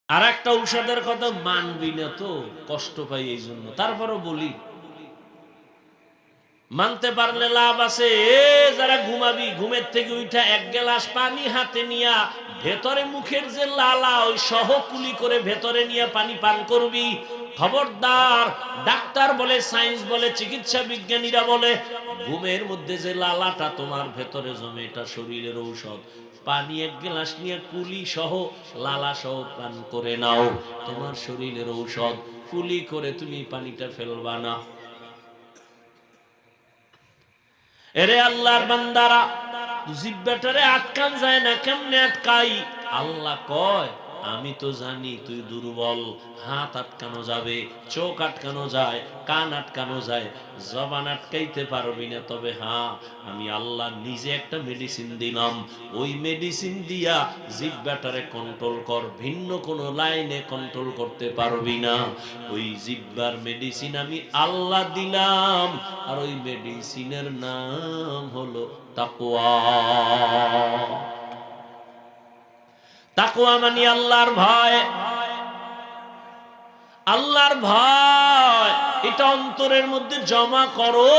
আর একটা ঔষধের কথা মানবি না তো, কষ্ট পাই এই জন্য, তারপরও বলি মানতে পারলে লাভ আছে। যারা ঘুমাবি, ঘুমের থেকে উঠা এক গ্লাস পানি হাতে নিয়া ভেতরে মুখের যে লালা ওই সহ কুলি করে ভেতরে নিয়ে পানি পান করবি। খবরদার, ডাক্তার বলে, সায়েন্স বলে, চিকিৎসা বিজ্ঞানীরা বলে ঘুমের মধ্যে যে লালাটা তোমার ভেতরে জমে এটা শরীরের ঔষধ। পানি এক গ্লাস নিয়ে কুলি সহ লালা সহ পান করে নাও, তোমার শরীরের ঔষধ। কুলি করে তুমি পানিটা ফেলবা না। এরে আল্লাহর বান্দারা, জিহ্বাটারে আটকান যায় না, কেমনে আটকাই? আল্লাহ কয় আমি তো জানি তুই দুর্বল। হাত আটকানো যাবে, চোখ আটকানো যায়, কান আটকানো যায়, জবান আটকাইতে পারবি না। তবে হ্যাঁ, আমি আল্লাহ নিজে একটা মেডিসিন দিলাম। ওই মেডিসিন দিয়া জিহ্বাটারে কন্ট্রোল কর, ভিন্ন কোনো লাইনে কন্ট্রোল করতে পারবি না। ওই জিহ্বার মেডিসিন আমি আল্লাহ দিলাম, আর ওই মেডিসিনের নাম হলো তাকওয়া। তাকওয়া মানে আল্লাহর ভয়। আল্লাহর ভয় এটা অন্তরের মধ্যে জমা করো।